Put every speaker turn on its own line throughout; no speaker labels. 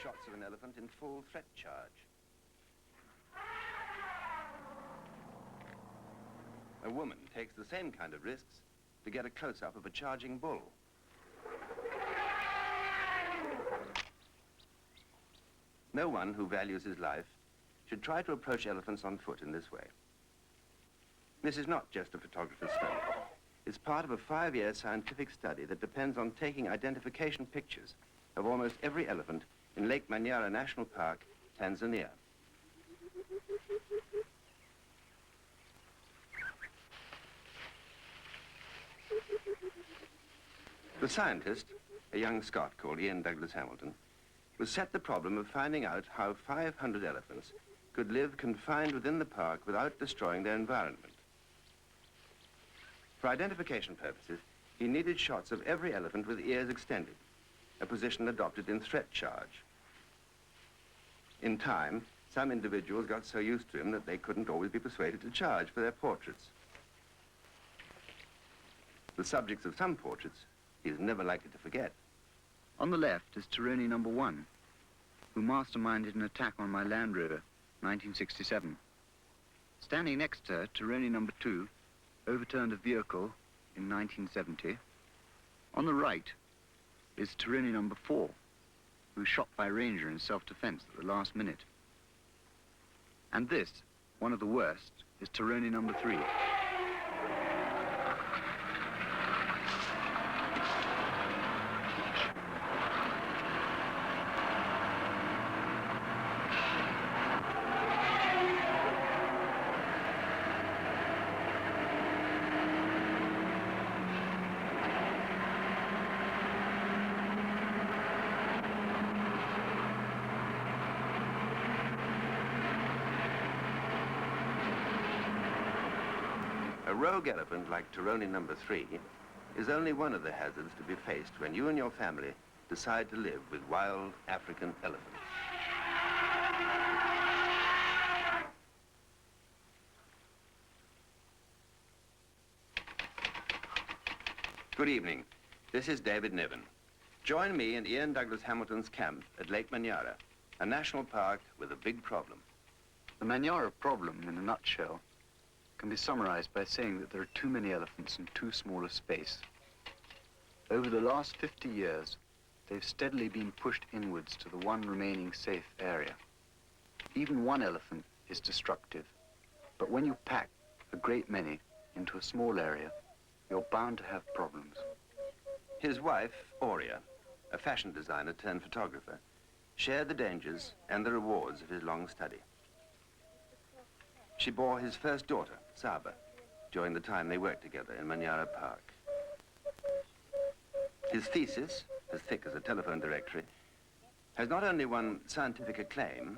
shots of an elephant in full threat charge. A woman takes the same kind of risks to get a close-up of a charging bull. No one who values his life should try to approach elephants on foot in this way. This is not just a photographer's study. It's part of a 5-year scientific study that depends on taking identification pictures of almost every elephant in Lake Manyara National Park, Tanzania. The scientist, a young Scot called Ian Douglas Hamilton, was set the problem of finding out how 500 elephants could live confined within the park without destroying their environment. For identification purposes, he needed shots of every elephant with ears extended, a position adopted in threat charge. In time, some individuals got so used to him that they couldn't always be persuaded to charge for their portraits. The subjects of some portraits he is never likely to forget.
On the left is Taroni number 1, who masterminded an attack on my Land Rover, 1967. Standing next to her, Taroni number 2 overturned a vehicle in 1970. On the right is Taroni number 4, who was shot by a ranger in self-defense at the last minute. And this, one of the worst, is Taroni number 3.
A rogue elephant like Taroni number 3 is only one of the hazards to be faced when you and your family decide to live with wild African elephants. Good evening. This is David Niven. Join me in Ian Douglas Hamilton's camp at Lake Manyara, a national park with a big problem.
The Manyara problem, in a nutshell, can be summarized by saying that there are too many elephants in too small a space. Over the last 50 years, they've steadily been pushed inwards to the one remaining safe area. Even one elephant is destructive, but when you pack a great many into a small area, you're bound to have problems.
His wife, Aurea, a fashion designer turned photographer, shared the dangers and the rewards of his long study. She bore his first daughter, Saba, during the time they worked together in Manyara Park. His thesis, as thick as a telephone directory, has not only won scientific acclaim,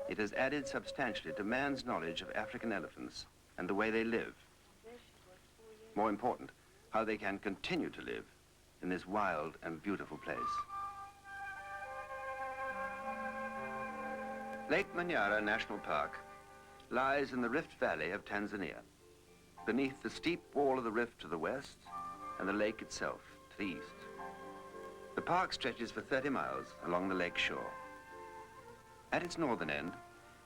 it has added substantially to man's knowledge of African elephants and the way they live. More important, how they can continue to live in this wild and beautiful place. Lake Manyara National Park lies in the Rift Valley of Tanzania, beneath the steep wall of the rift to the west and the lake itself to the east. The park stretches for 30 miles along the lake shore. At its northern end,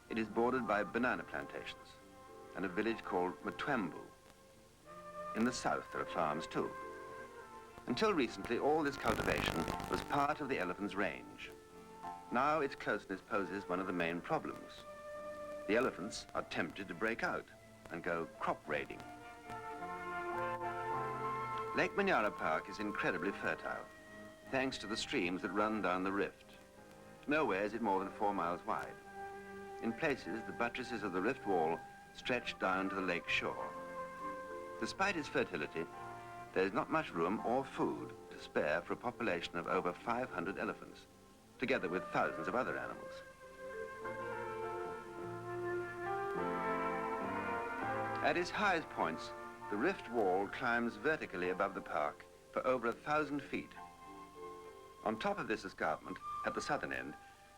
it is bordered by banana plantations and a village called Mtwembu. In the south, there are farms too. Until recently, all this cultivation was part of the elephant's range. Now its closeness poses one of the main problems. The elephants are tempted to break out and go crop raiding. Lake Manyara Park is incredibly fertile, thanks to the streams that run down the rift. Nowhere is it more than 4 miles wide. In places, the buttresses of the rift wall stretch down to the lake shore. Despite its fertility, there is not much room or food to spare for a population of over 500 elephants, together with thousands of other animals. At its highest points, the rift wall climbs vertically above the park for over 1,000 feet. On top of this escarpment, at the southern end,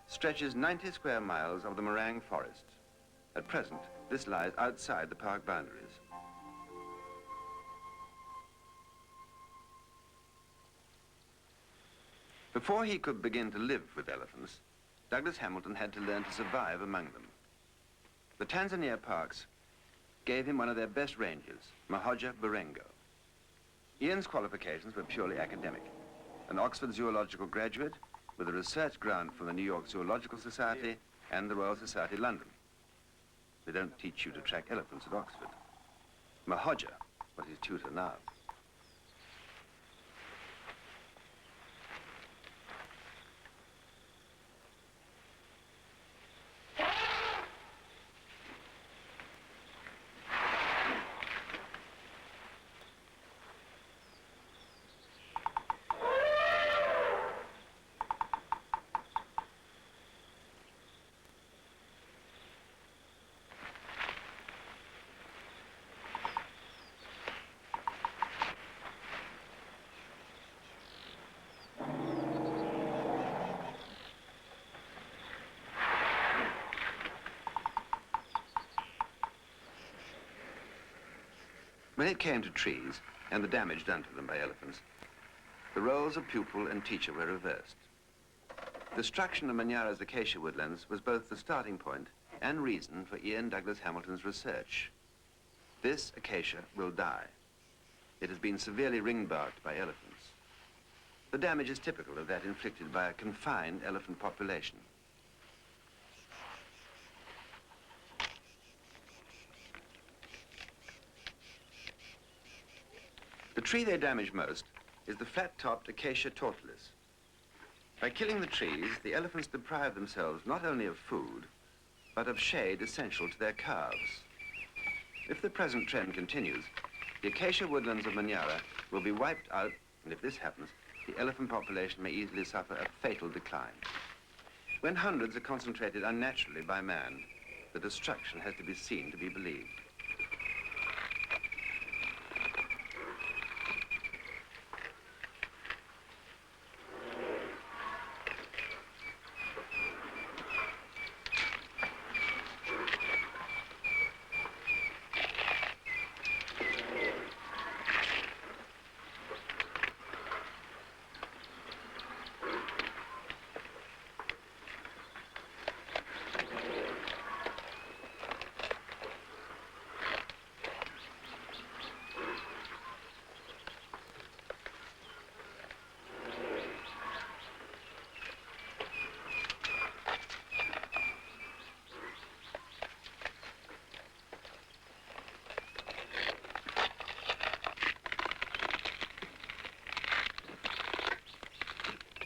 stretches 90 square miles of the Morang forest. At present, this lies outside the park boundaries. Before he could begin to live with elephants, Douglas Hamilton had to learn to survive among them. The Tanzania parks gave him one of their best rangers, Mahoja Barengo. Ian's qualifications were purely academic. An Oxford zoological graduate with a research grant from the New York Zoological Society and the Royal Society London. They don't teach you to track elephants at Oxford. Mahoja was his tutor now. When it came to trees and the damage done to them by elephants, the roles of pupil and teacher were reversed. Destruction of Manyara's acacia woodlands was both the starting point and reason for Ian Douglas Hamilton's research. This acacia will die. It has been severely ring-barked by elephants. The damage is typical of that inflicted by a confined elephant population. The tree they damage most is the flat-topped Acacia tortilis. By killing the trees, the elephants deprive themselves not only of food, but of shade essential to their calves. If the present trend continues, the acacia woodlands of Manyara will be wiped out, and if this happens, the elephant population may easily suffer a fatal decline. When hundreds are concentrated unnaturally by man, the destruction has to be seen to be believed.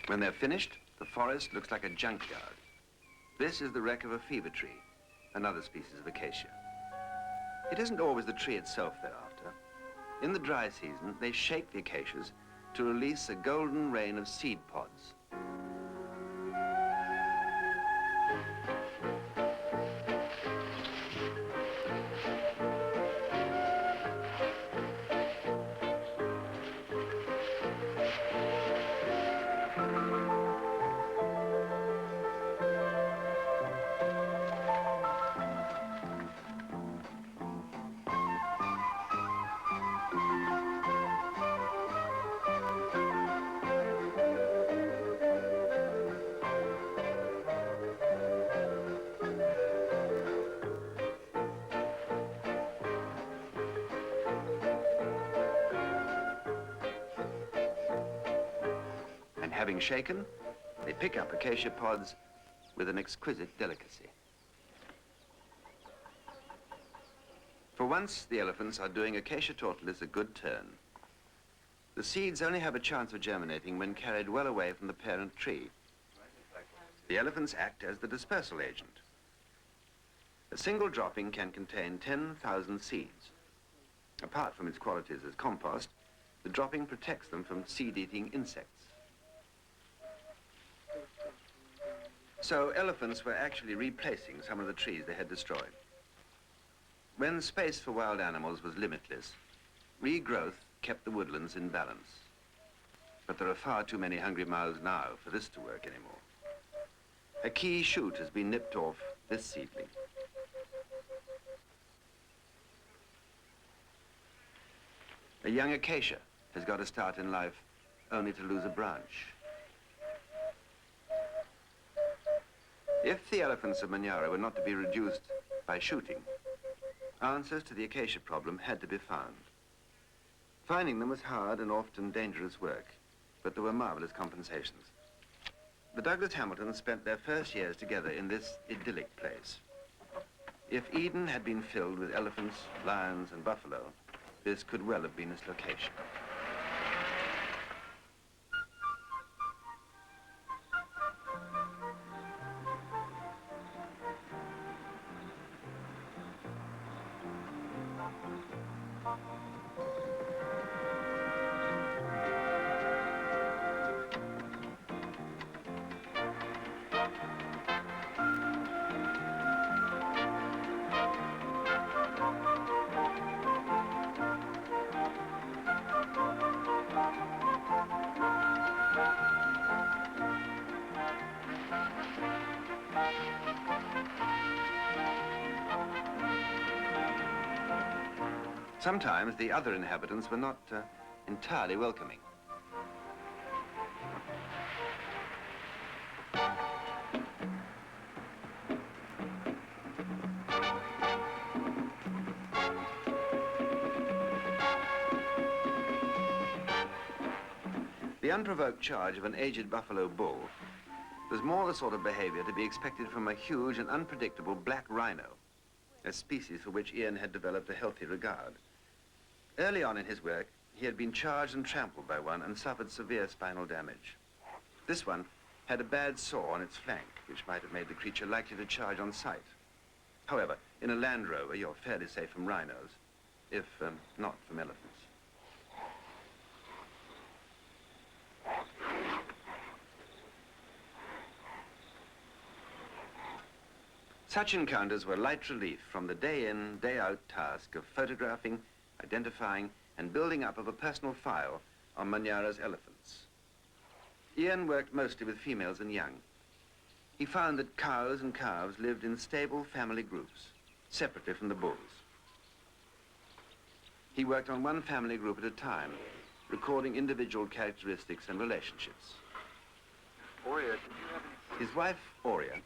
When they're finished, the forest looks like a junkyard. This is the wreck of a fever tree, another species of acacia. It isn't always the tree itself they're after. In the dry season, they shake the acacias to release a golden rain of seed pods. Having shaken, they pick up acacia pods with an exquisite delicacy. For once, the elephants are doing acacia tortilis a good turn. The seeds only have a chance of germinating when carried well away from the parent tree. The elephants act as the dispersal agent. A single dropping can contain 10,000 seeds. Apart from its qualities as compost, the dropping protects them from seed-eating insects. So elephants were actually replacing some of the trees they had destroyed. When space for wild animals was limitless, regrowth kept the woodlands in balance. But there are far too many hungry mouths now for this to work anymore. A key shoot has been nipped off this seedling. A young acacia has got a start in life only to lose a branch. If the elephants of Manyara were not to be reduced by shooting, answers to the acacia problem had to be found. Finding them was hard and often dangerous work, but there were marvelous compensations. The Douglas Hamiltons spent their first years together in this idyllic place. If Eden had been filled with elephants, lions, and buffalo, this could well have been its location. Sometimes the other inhabitants were not entirely welcoming. The unprovoked charge of an aged buffalo bull was more the sort of behavior to be expected from a huge and unpredictable black rhino, a species for which Ian had developed a healthy regard. Early on in his work, he had been charged and trampled by one and suffered severe spinal damage. This one had a bad sore on its flank, which might have made the creature likely to charge on sight. However, in a Land Rover, you're fairly safe from rhinos, if not from elephants. Such encounters were light relief from the day-in, day-out task of photographing, identifying, and building up of a personal file on Manyara's elephants. Ian worked mostly with females and young. He found that cows and calves lived in stable family groups, separately from the bulls. He worked on one family group at a time, recording individual characteristics and relationships. His wife, Aurea,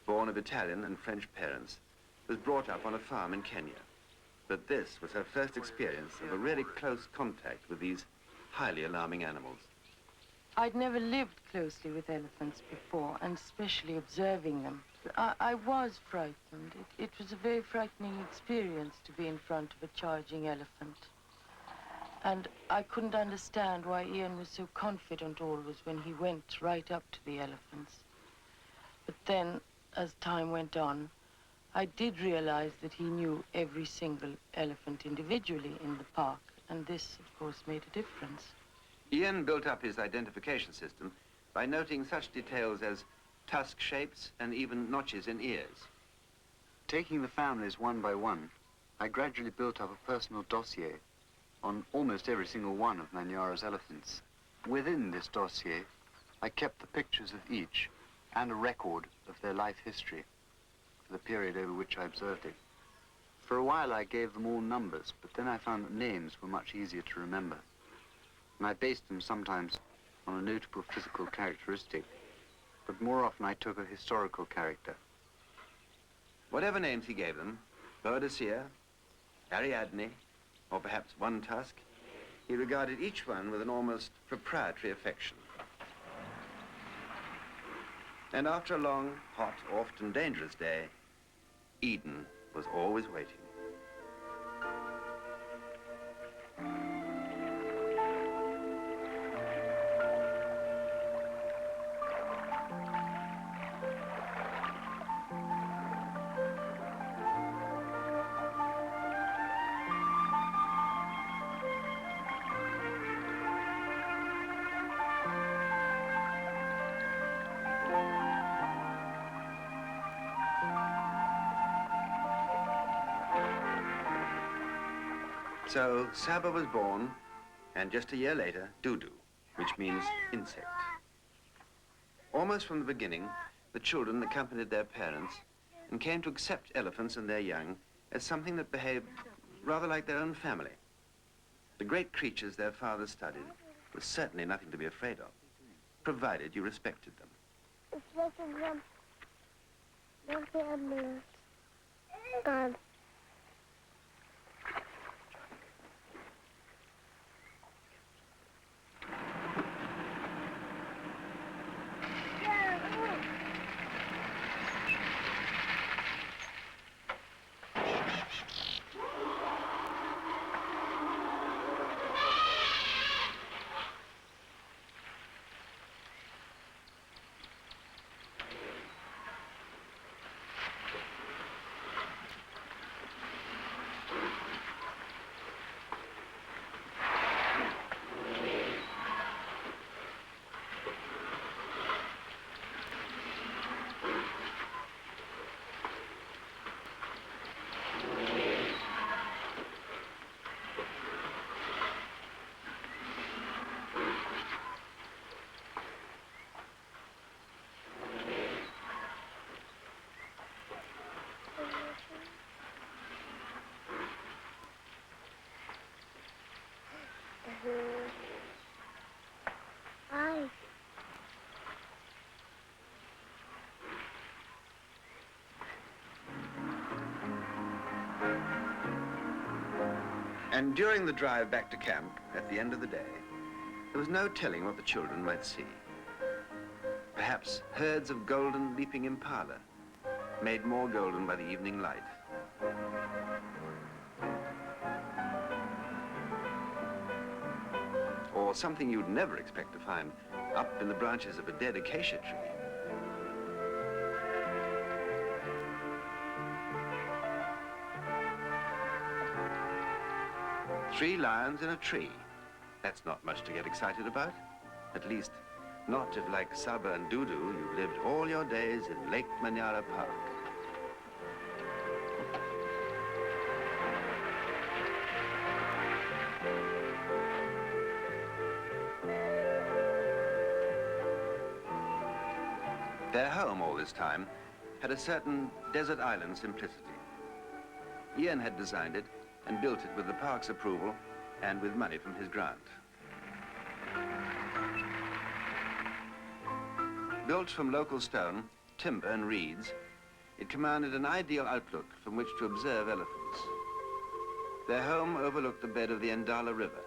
born of Italian and French parents, was brought up on a farm in Kenya. But this was her first experience of a really close contact with these highly alarming animals.
I'd never lived closely with elephants before, and especially observing them. I was frightened. It was a very frightening experience to be in front of a charging elephant. And I couldn't understand why Ian was so confident always when he went right up to the elephants. But then, as time went on, I did realize that he knew every single elephant individually in the park, and this, of course, made a difference.
Ian built up his identification system by noting such details as tusk shapes and even notches in ears.
Taking the families one by one, I gradually built up a personal dossier on almost every single one of Manyara's elephants. Within this dossier, I kept the pictures of each and a record of their life history for the period over which I observed it. For a while I gave them all numbers, but then I found that names were much easier to remember. And I based them sometimes on a notable physical characteristic, but more often I took a historical character.
Whatever names he gave them, Boadicea, Ariadne, or perhaps One Tusk, he regarded each one with an almost proprietary affection. And after a long, hot, often dangerous day, Eden was always waiting. So Saba was born, and just a year later, Dudu, which means insect. Almost from the beginning, the children accompanied their parents and came to accept elephants and their young as something that behaved rather like their own family. The great creatures their fathers studied was certainly nothing to be afraid of, provided you respected them.
Pakai ambulans. Kan. Ay.
And during the drive back to camp, at the end of the day, there was no telling what the children might see. Perhaps herds of golden leaping impala, made more golden by the evening light. Or something you'd never expect to find up in the branches of a dead acacia tree. Three lions in a tree. That's not much to get excited about. At least, not if, like Saba and Dudu, you've lived all your days in Lake Manyara Park. Their home all this time had a certain desert island simplicity. Ian had designed it and built it with the park's approval and with money from his grant. Built from local stone, timber and reeds, it commanded an ideal outlook from which to observe elephants. Their home overlooked the bed of the Ndala River,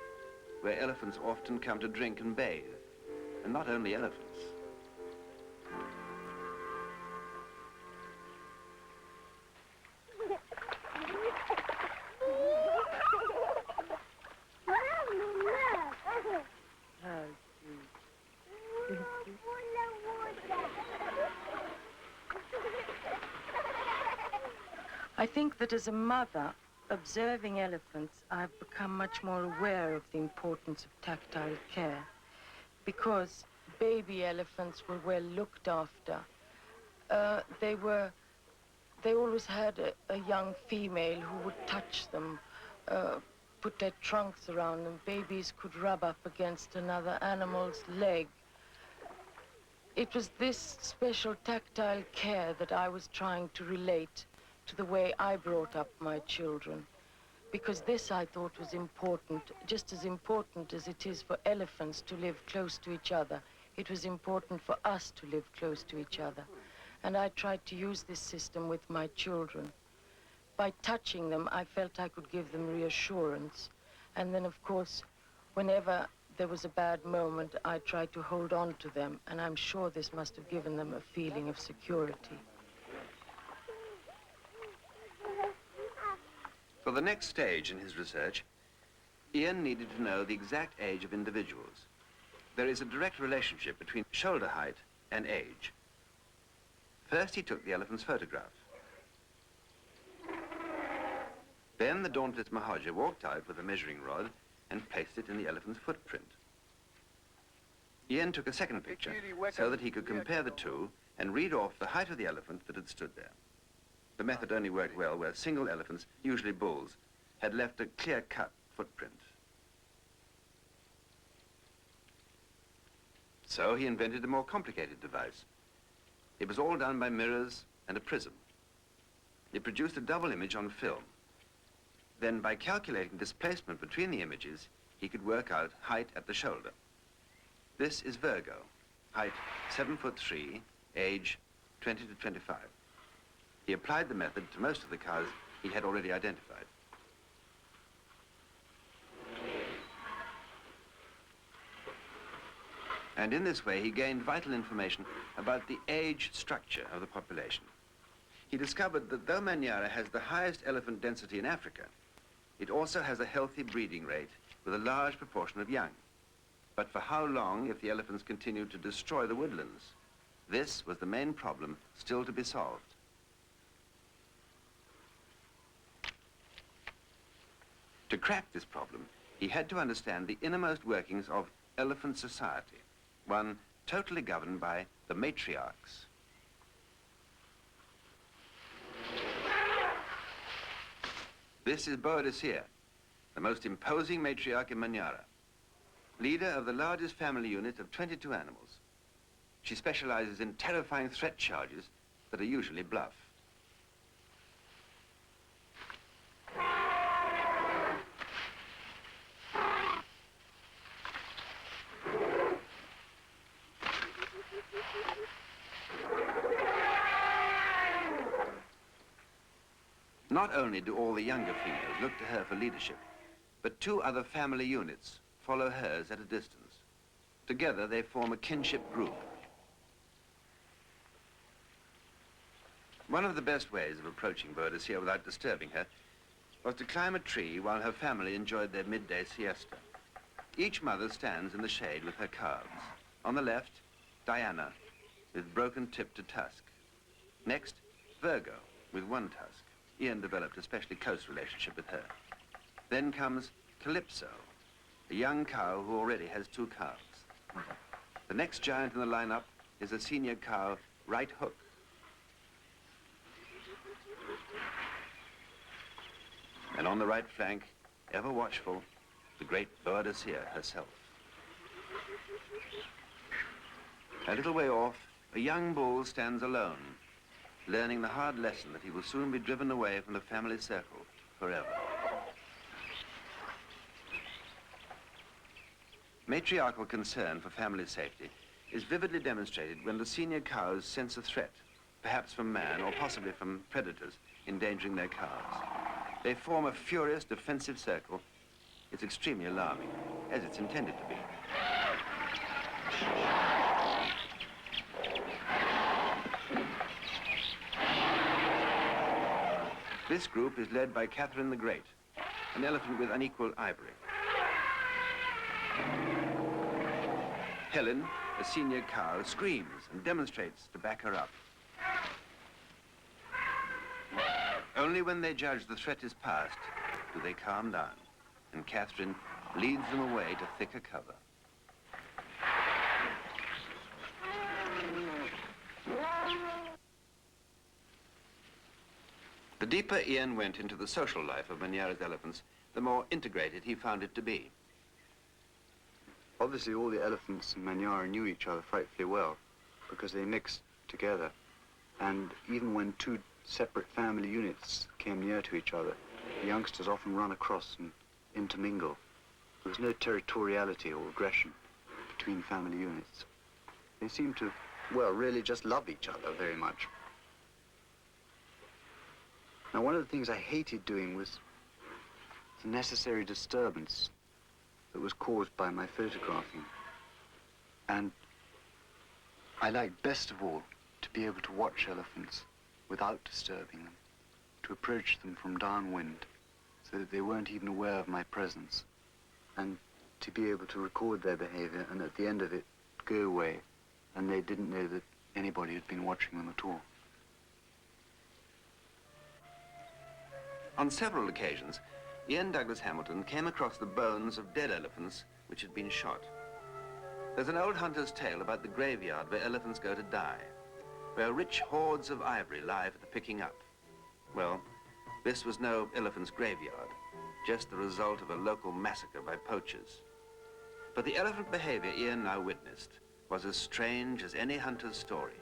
where elephants often come to drink and bathe, and not only elephants.
I think that as a mother, observing elephants, I've become much more aware of the importance of tactile care, because baby elephants were well looked after. They always had a young female who would touch them, put their trunks around them. Babies could rub up against another animal's leg. It was this special tactile care that I was trying to relate to the way I brought up my children, because this I thought was important, just as important as it is for elephants to live close to each other. It was important for us to live close to each other. And I tried to use this system with my children. By touching them, I felt I could give them reassurance. And then, of course, whenever there was a bad moment, I tried to hold on to them, and I'm sure this must have given them a feeling of security.
For the next stage in his research, Ian needed to know the exact age of individuals. There is a direct relationship between shoulder height and age. First, he took the elephant's photograph. Then the dauntless Mahaja walked out with a measuring rod and placed it in the elephant's footprint. Ian took a second picture so that he could compare the two and read off the height of the elephant that had stood there. The method only worked well where single elephants, usually bulls, had left a clear-cut footprint. So he invented a more complicated device. It was all done by mirrors and a prism. It produced a double image on film. Then, by calculating displacement between the images, he could work out height at the shoulder. This is Virgo, height 7'3", age 20 to 25. He applied the method to most of the cows he had already identified. And in this way, he gained vital information about the age structure of the population. He discovered that though Manyara has the highest elephant density in Africa, it also has a healthy breeding rate with a large proportion of young. But for how long if the elephants continued to destroy the woodlands? This was the main problem still to be solved. To crack this problem, he had to understand the innermost workings of elephant society, one totally governed by the matriarchs. This is Boadicea, the most imposing matriarch in Manyara, leader of the largest family unit of 22 animals. She specializes in terrifying threat charges that are usually bluff. Not only do all the younger females look to her for leadership, but two other family units follow hers at a distance. Together, they form a kinship group. One of the best ways of approaching Boadicea without disturbing her was to climb a tree while her family enjoyed their midday siesta. Each mother stands in the shade with her calves. On the left, Diana, with broken tip to tusk. Next, Virgo, with one tusk. Ian developed a especially close relationship with her. Then comes Calypso, a young cow who already has two calves. The next giant in the lineup is a senior cow, Right Hook. And on the right flank, ever watchful, the great Boadicea herself. A little way off, a young bull stands alone, learning the hard lesson that he will soon be driven away from the family circle forever. Matriarchal concern for family safety is vividly demonstrated when the senior cows sense a threat, perhaps from man or possibly from predators endangering their calves. They form a furious defensive circle. It's extremely alarming, as it's intended to be. This group is led by Catherine the Great, an elephant with unequal ivory. Helen, a senior cow, screams and demonstrates to back her up. Only when they judge the threat is past do they calm down, and Catherine leads them away to thicker cover. The deeper Ian went into the social life of Manyara's elephants, the more integrated he found it to be.
Obviously, all the elephants in Manyara knew each other frightfully well because they mixed together. And even when two separate family units came near to each other, the youngsters often run across and intermingle. There was no territoriality or aggression between family units. They seemed to, well, really just love each other very much. Now, one of the things I hated doing was the necessary disturbance that was caused by my photographing. And I liked best of all to be able to watch elephants without disturbing them, to approach them from downwind so that they weren't even aware of my presence, and to be able to record their behavior and at the end of it go away and they didn't know that anybody had been watching them at all.
On several occasions, Ian Douglas Hamilton came across the bones of dead elephants which had been shot. There's an old hunter's tale about the graveyard where elephants go to die, where rich hoards of ivory lie for the picking up. Well, this was no elephant's graveyard, just the result of a local massacre by poachers. But the elephant behavior Ian now witnessed was as strange as any hunter's story.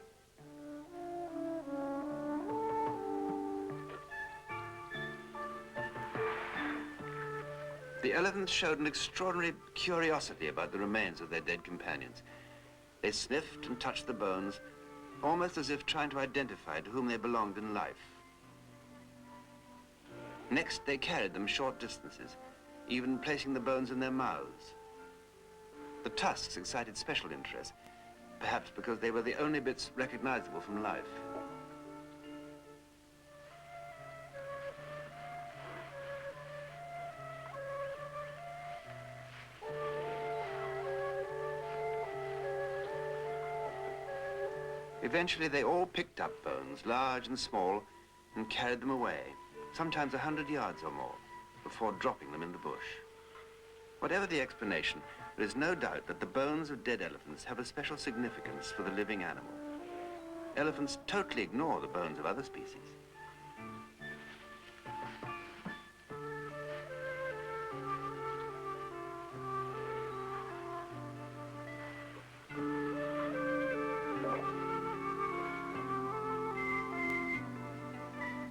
The elephants showed an extraordinary curiosity about the remains of their dead companions. They sniffed and touched the bones, almost as if trying to identify to whom they belonged in life. Next, they carried them short distances, even placing the bones in their mouths. The tusks excited special interest, perhaps because they were the only bits recognizable from life. Eventually, they all picked up bones, large and small, and carried them away, sometimes 100 yards or more, before dropping them in the bush. Whatever the explanation, there is no doubt that the bones of dead elephants have a special significance for the living animal. Elephants totally ignore the bones of other species.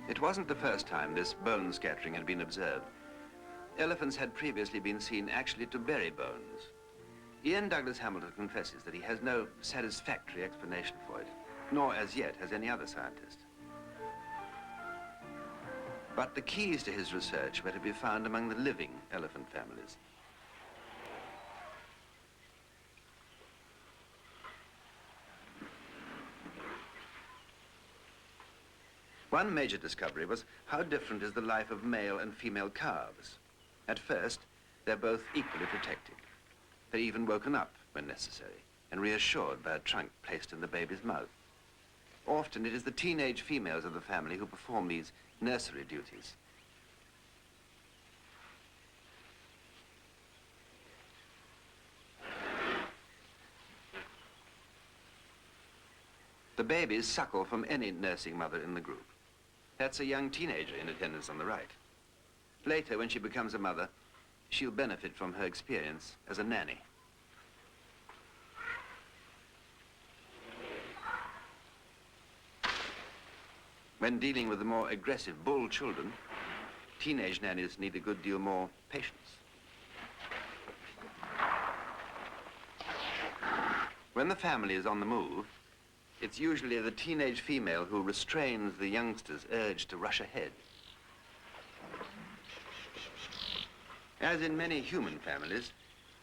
It wasn't the first time this bone scattering had been observed. Elephants had previously been seen actually to bury bones. Ian Douglas Hamilton confesses that he has no satisfactory explanation for it, nor as yet has any other scientist. But the keys to his research were to be found among the living elephant families. One major discovery was how different is the life of male and female calves. At first, they're both equally protected. They're even woken up when necessary and reassured by a trunk placed in the baby's mouth. Often it is the teenage females of the family who perform these nursery duties. The babies suckle from any nursing mother in the group. That's a young teenager in attendance on the right. Later, when she becomes a mother, she'll benefit from her experience as a nanny. When dealing with the more aggressive bull children, teenage nannies need a good deal more patience. When the family is on the move, it's usually the teenage female who restrains the youngster's urge to rush ahead. As in many human families,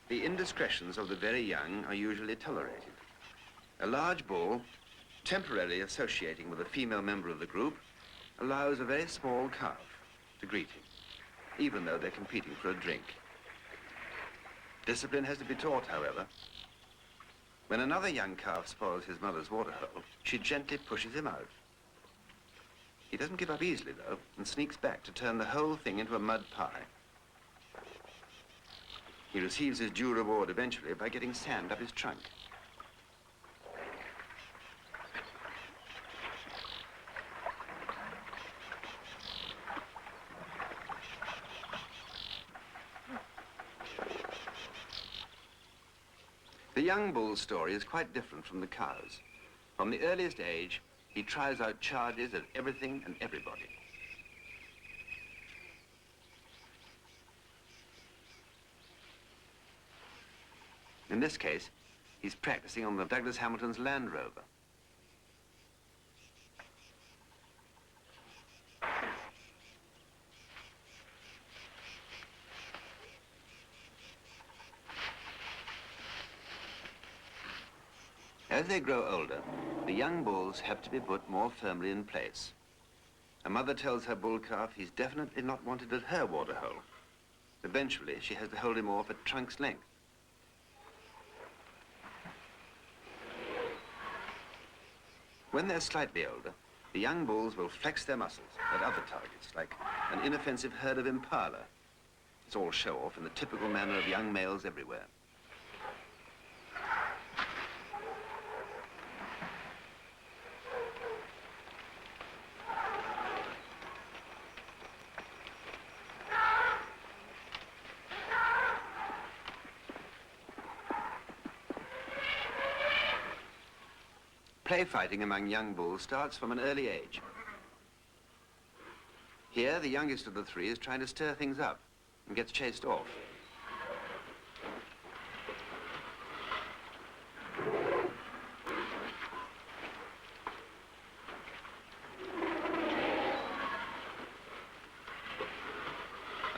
the indiscretions of the very young are usually tolerated. A large bull, temporarily associating with a female member of the group, allows a very small calf to greet him, even though they're competing for a drink. Discipline has to be taught, however. When another young calf spoils his mother's waterhole, she gently pushes him out. He doesn't give up easily, though, and sneaks back to turn the whole thing into a mud pie. He receives his due reward eventually by getting sand up his trunk. The young bull's story is quite different from the cow's. From the earliest age, he tries out charges at everything and everybody. In this case, he's practicing on the Douglas Hamilton's Land Rover. As they grow older, the young bulls have to be put more firmly in place. A mother tells her bull calf he's definitely not wanted at her waterhole. Eventually, she has to hold him off at trunk's length. When they're slightly older, the young bulls will flex their muscles at other targets, like an inoffensive herd of impala. It's all show-off in the typical manner of young males everywhere. Play fighting among young bulls starts from an early age. Here, the youngest of the three is trying to stir things up and gets chased off.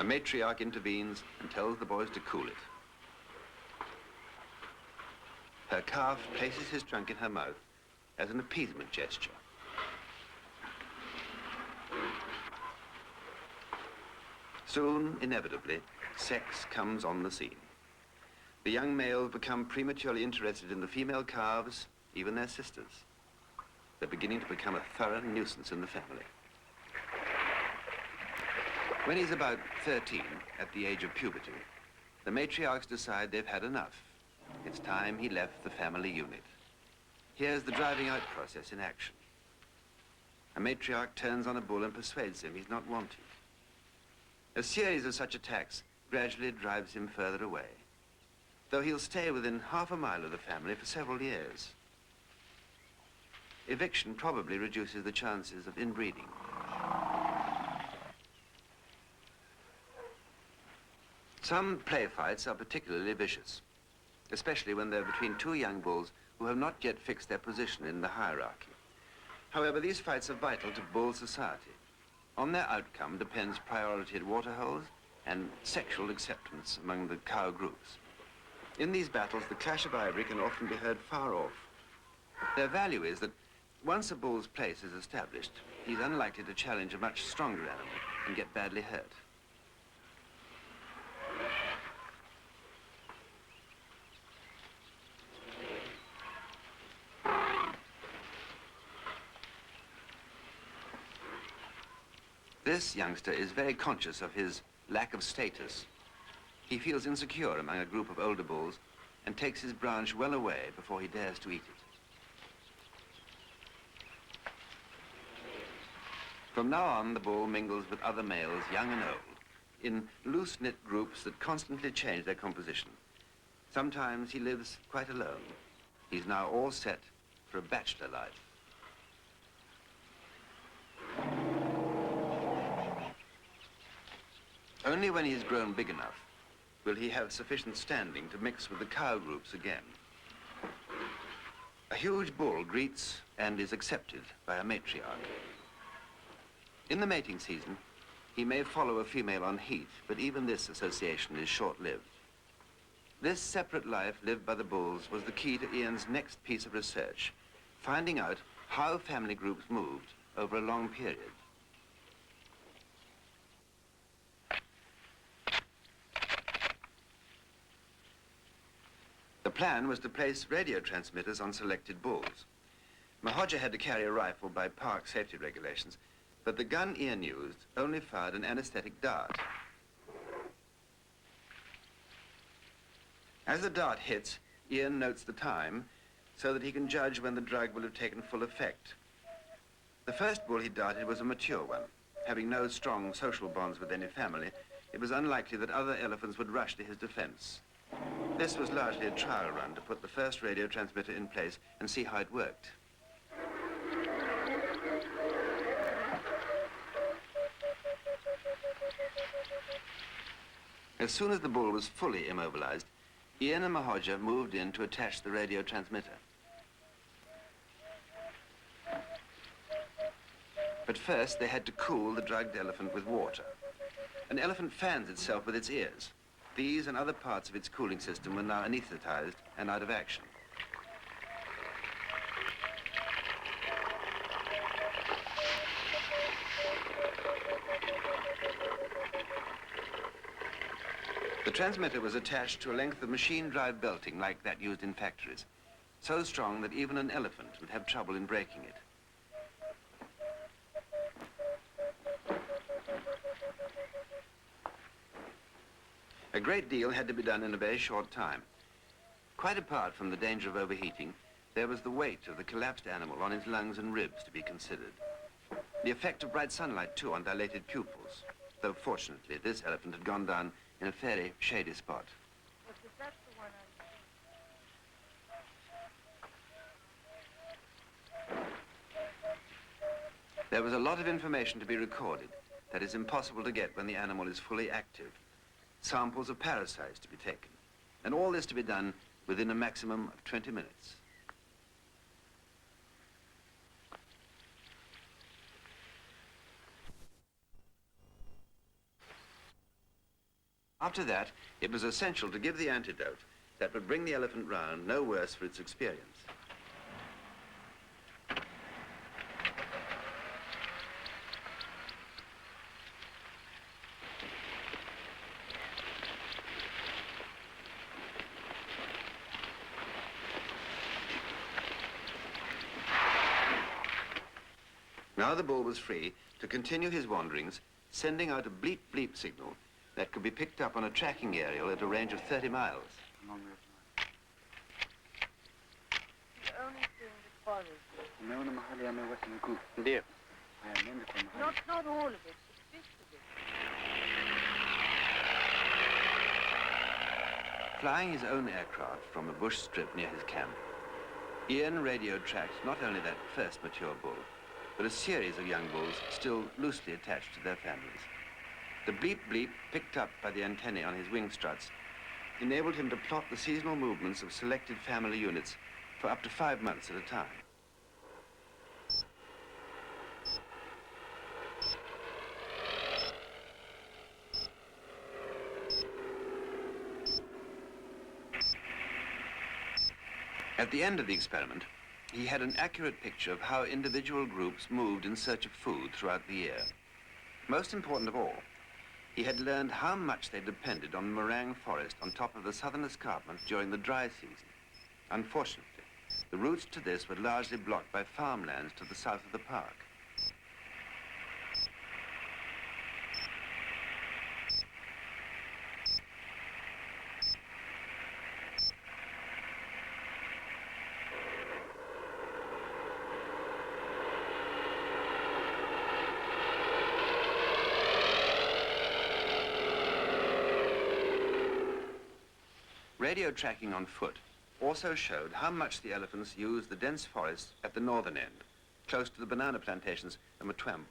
A matriarch intervenes and tells the boys to cool it. Her calf places his trunk in her mouth as an appeasement gesture. Soon, inevitably, sex comes on the scene. The young males become prematurely interested in the female calves, even their sisters. They're beginning to become a thorough nuisance in the family. When he's about 13, at the age of puberty, the matriarchs decide they've had enough. It's time he left the family unit. Here's the driving out process in action. A matriarch turns on a bull and persuades him he's not wanted. A series of such attacks gradually drives him further away, though he'll stay within half a mile of the family for several years. Eviction probably reduces the chances of inbreeding. Some play fights are particularly vicious, especially when they're between two young bulls who have not yet fixed their position in the hierarchy. However, these fights are vital to bull society. On their outcome depends priority at waterholes and sexual acceptance among the cow groups. In these battles, the clash of ivory can often be heard far off. Their value is that once a bull's place is established, he's unlikely to challenge a much stronger animal and get badly hurt. This youngster is very conscious of his lack of status. He feels insecure among a group of older bulls and takes his branch well away before he dares to eat it. From now on, the bull mingles with other males, young and old, in loose-knit groups that constantly change their composition. Sometimes he lives quite alone. He's now all set for a bachelor life. Only when he's grown big enough will he have sufficient standing to mix with the cow groups again. A huge bull greets and is accepted by a matriarch. In the mating season, he may follow a female on heat, but even this association is short-lived. This separate life lived by the bulls was the key to Ian's next piece of research, finding out how family groups moved over a long period. The plan was to place radio transmitters on selected bulls. Mahodja had to carry a rifle by park safety regulations, but the gun Ian used only fired an anesthetic dart. As the dart hits, Ian notes the time so that he can judge when the drug will have taken full effect. The first bull he darted was a mature one. Having no strong social bonds with any family, it was unlikely that other elephants would rush to his defense. This was largely a trial run to put the first radio transmitter in place and see how it worked. As soon as the bull was fully immobilized, Ian and Mahodja moved in to attach the radio transmitter. But first, they had to cool the drugged elephant with water. An elephant fans itself with its ears. These and other parts of its cooling system were now anesthetized and out of action. The transmitter was attached to a length of machine-drive belting like that used in factories, so strong that even an elephant would have trouble in breaking it. A great deal had to be done in a very short time. Quite apart from the danger of overheating, there was the weight of the collapsed animal on its lungs and ribs to be considered. The effect of bright sunlight, too, on dilated pupils, though fortunately this elephant had gone down in a fairly shady spot. There was a lot of information to be recorded that is impossible to get when the animal is fully active. Samples of parasites to be taken, and all this to be done within a maximum of 20 minutes. After that, it was essential to give the antidote that would bring the elephant round no worse for its experience. Now the bull was free to continue his wanderings, sending out a bleep bleep signal that could be picked up on a tracking aerial at a range of 30 miles.
The only thing the forest.
Ndio.
Not all of it, but bits of it.
Flying his own aircraft from a bush strip near his camp, Ian radio tracked not only that first mature bull, but a series of young bulls still loosely attached to their families. The bleep bleep picked up by the antennae on his wing struts enabled him to plot the seasonal movements of selected family units for up to 5 months at a time. At the end of the experiment, he had an accurate picture of how individual groups moved in search of food throughout the year. Most important of all, he had learned how much they depended on the Morang forest on top of the southern escarpment during the dry season. Unfortunately, the routes to this were largely blocked by farmlands to the south of the park. Radio tracking on foot also showed how much the elephants used the dense forests at the northern end, close to the banana plantations of Mtwambu.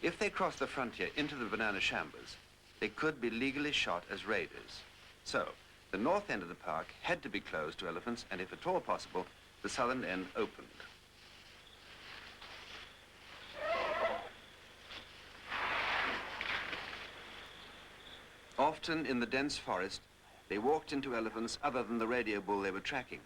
If they crossed the frontier into the banana shambas, they could be legally shot as raiders. So, the north end of the park had to be closed to elephants, and if at all possible, the southern end opened. Often in the dense forest, they walked into elephants other than the radio bull they were tracking.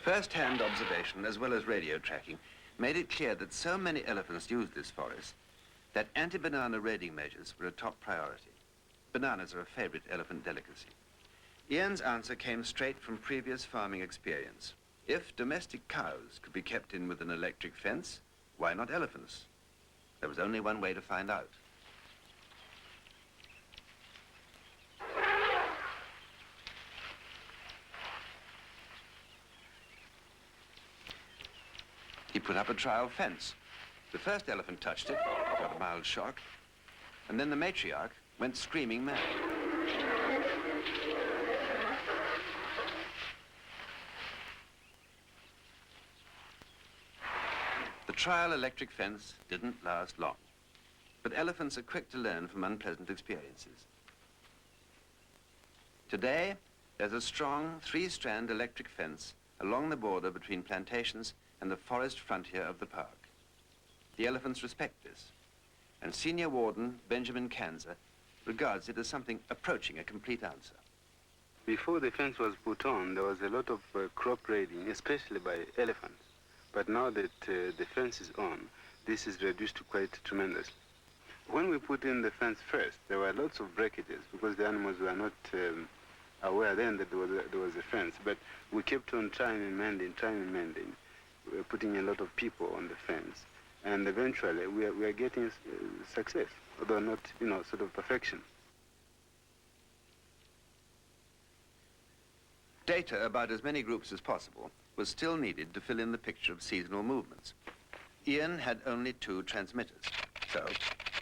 First-hand observation, as well as radio tracking, made it clear that so many elephants used this forest that anti-banana raiding measures were a top priority. Bananas are a favorite elephant delicacy. Ian's answer came straight from previous farming experience. If domestic cows could be kept in with an electric fence, why not elephants? There was only one way to find out. He put up a trial fence. The first elephant touched it, got a mild shock, and then the matriarch went screaming mad. The trial electric fence didn't last long, but elephants are quick to learn from unpleasant experiences. Today, there's a strong 3-strand electric fence along the border between plantations and the forest frontier of the park. The elephants respect this, and Senior Warden Benjamin Kanza regards it as something approaching a complete answer.
Before the fence was put on, there was a lot of crop raiding, especially by elephants. But now that the fence is on, this is reduced to quite tremendously. When we put in the fence first, there were lots of breakages because the animals were not aware then that there was a fence. But we kept on trying and mending. We're putting a lot of people on the fence, and eventually we are getting success, although not, sort of perfection.
Data about as many groups as possible was still needed to fill in the picture of seasonal movements. Ian had only 2 transmitters, so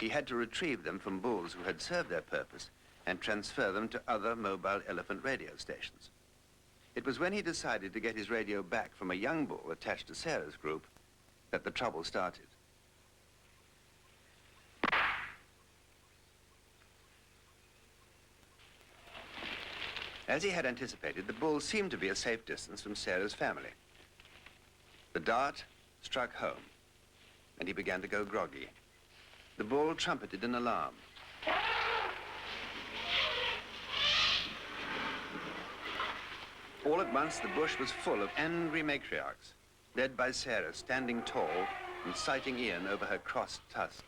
he had to retrieve them from bulls who had served their purpose and transfer them to other mobile elephant radio stations. It was when he decided to get his radio back from a young bull attached to Sarah's group that the trouble started. As he had anticipated, the bull seemed to be a safe distance from Sarah's family. The dart struck home, and he began to go groggy. The bull trumpeted an alarm. All at once, the bush was full of angry matriarchs, led by Sarah, standing tall and sighting Ian over her crossed tusks.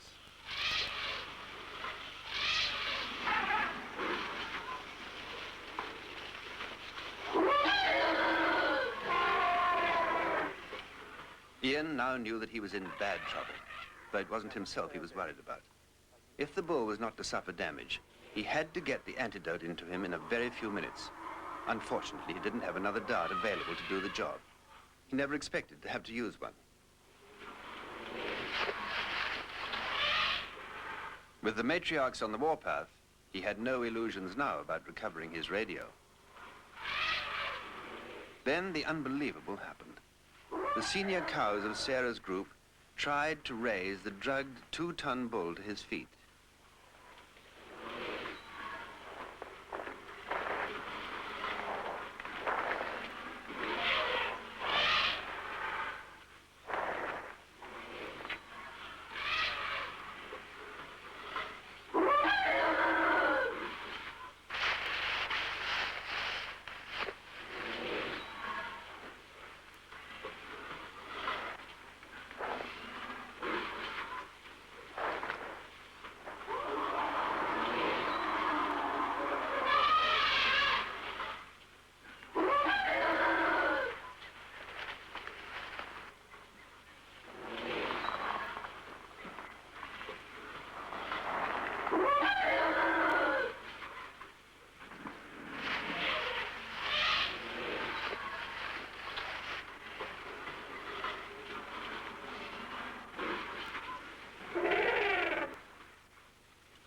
Ian now knew that he was in bad trouble, though it wasn't himself he was worried about. If the bull was not to suffer damage, he had to get the antidote into him in a very few minutes. Unfortunately, he didn't have another dart available to do the job. He never expected to have to use one. With the matriarchs on the warpath, he had no illusions now about recovering his radio. Then the unbelievable happened. The senior cows of Sarah's group tried to raise the drugged 2-ton bull to his feet.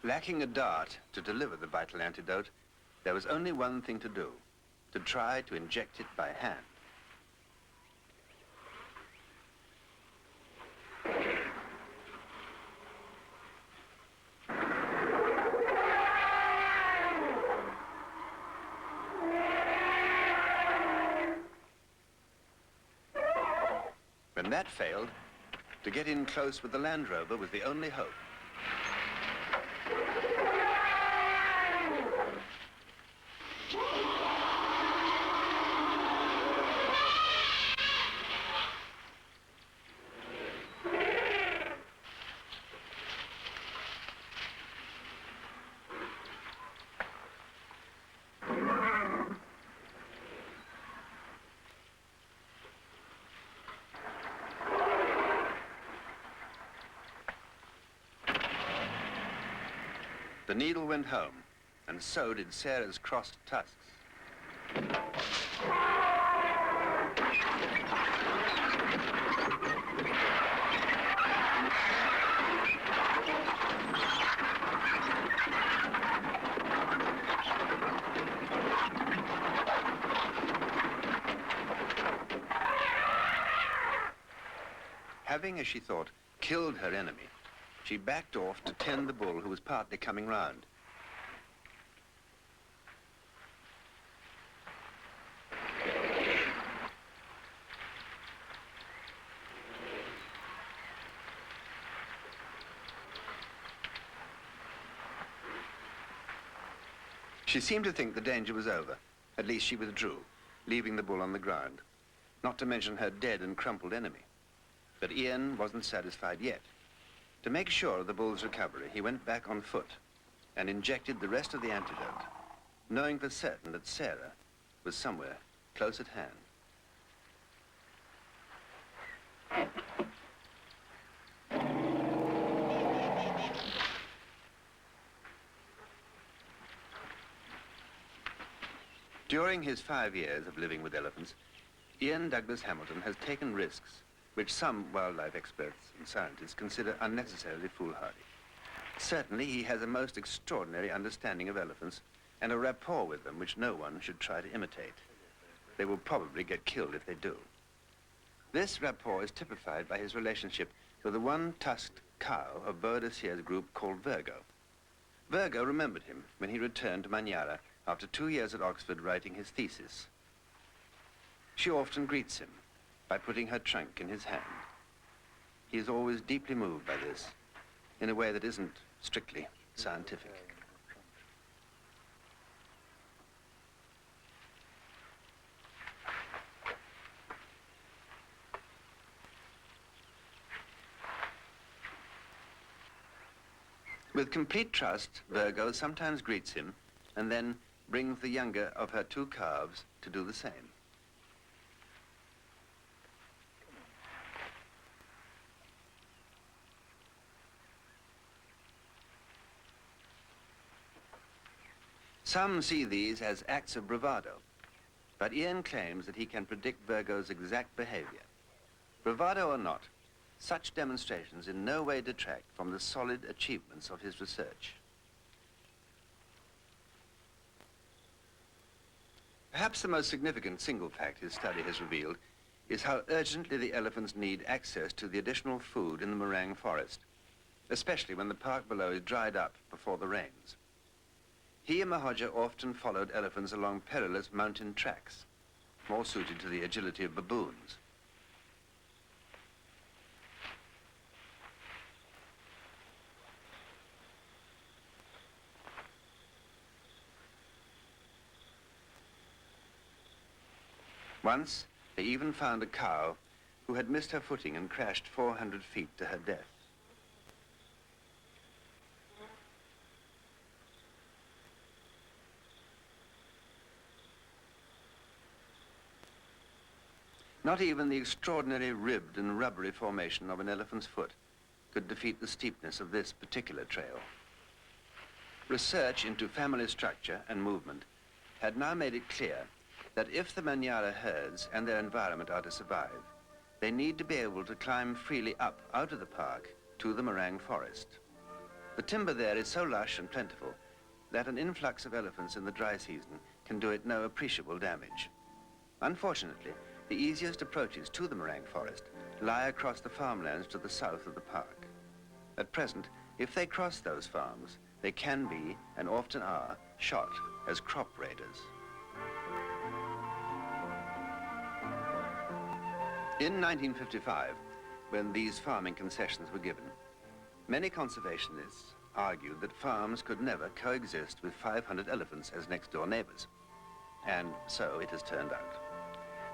Lacking a dart to deliver the vital antidote, there was only one thing to do, to try to inject it by hand. When that failed, to get in close with the Land Rover was the only hope. The needle went home, and so did Sarah's crossed tusks. Having, as she thought, killed her enemy, she backed off to tend the bull who was partly coming round. She seemed to think the danger was over. At least she withdrew, leaving the bull on the ground, not to mention her dead and crumpled enemy. But Ian wasn't satisfied yet. To make sure of the bull's recovery, he went back on foot and injected the rest of the antidote, knowing for certain that Sarah was somewhere close at hand. During his 5 years of living with elephants, Ian Douglas Hamilton has taken risks which some wildlife experts and scientists consider unnecessarily foolhardy. Certainly, he has a most extraordinary understanding of elephants and a rapport with them which no one should try to imitate. They will probably get killed if they do. This rapport is typified by his relationship with the one-tusked cow of Boadicea's group called Virgo. Virgo remembered him when he returned to Manyara after 2 years at Oxford writing his thesis. She often greets him by putting her trunk in his hand. He is always deeply moved by this, in a way that isn't strictly scientific. With complete trust, Virgo sometimes greets him and then brings the younger of her 2 calves to do the same. Some see these as acts of bravado, but Ian claims that he can predict Virgo's exact behavior. Bravado or not, such demonstrations in no way detract from the solid achievements of his research. Perhaps the most significant single fact his study has revealed is how urgently the elephants need access to the additional food in the Morang forest, especially when the park below is dried up before the rains. He and Mahoja often followed elephants along perilous mountain tracks, more suited to the agility of baboons. Once, they even found a cow who had missed her footing and crashed 400 feet to her death. Not even the extraordinary ribbed and rubbery formation of an elephant's foot could defeat the steepness of this particular trail. Research into family structure and movement had now made it clear that if the Manyara herds and their environment are to survive, they need to be able to climb freely up out of the park to the Morang forest. The timber there is so lush and plentiful that an influx of elephants in the dry season can do it no appreciable damage. Unfortunately, the easiest approaches to the Morang forest lie across the farmlands to the south of the park. At present, if they cross those farms, they can be, and often are, shot as crop raiders. In 1955, when these farming concessions were given, many conservationists argued that farms could never coexist with 500 elephants as next-door neighbors. And so it has turned out.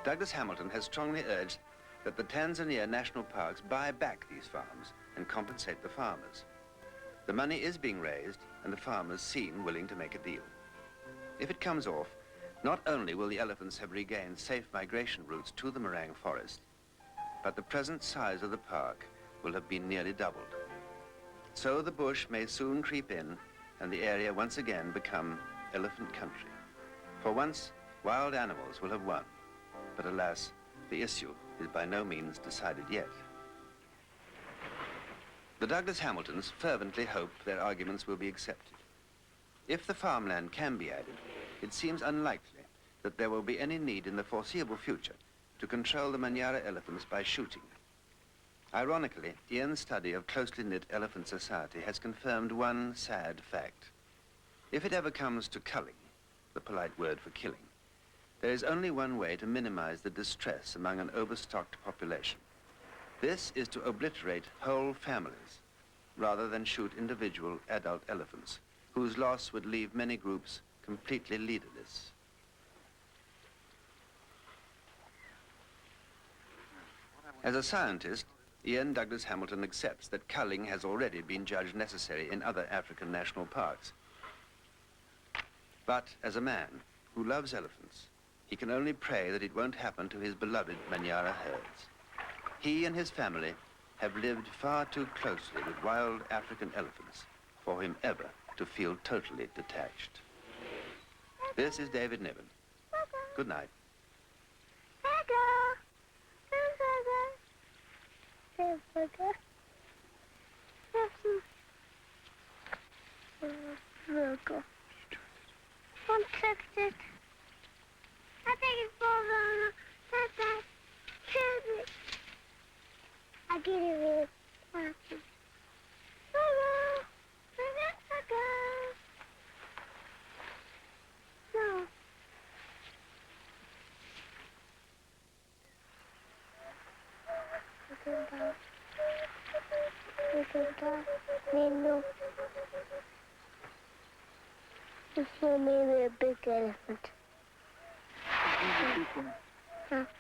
Douglas Hamilton has strongly urged that the Tanzania national parks buy back these farms and compensate the farmers. The money is being raised and the farmers seem willing to make a deal. If it comes off, not only will the elephants have regained safe migration routes to the Morang forest, but the present size of the park will have been nearly doubled. So the bush may soon creep in and the area once again become elephant country. For once, wild animals will have won. But alas, the issue is by no means decided yet. The Douglas Hamiltons fervently hope their arguments will be accepted. If the farmland can be added, it seems unlikely that there will be any need in the foreseeable future to control the Manyara elephants by shooting. Ironically, Ian's study of closely knit elephant society has confirmed one sad fact. If it ever comes to culling, the polite word for killing, there is only one way to minimize the distress among an overstocked population. This is to obliterate whole families, rather than shoot individual adult elephants, whose loss would leave many groups completely leaderless. As a scientist, Ian Douglas Hamilton accepts that culling has already been judged necessary in other African national parks. But as a man who loves elephants, he can only pray that it won't happen to his beloved Manyara herds. He and his family have lived far too closely with wild African elephants for him ever to feel totally detached. This is David Niven, Good night.
Virgo. One second. I think it's falls on. That. Kill me. I get it. Hello. No. Nino. This one may be a big elephant.
This is a big one.
Huh?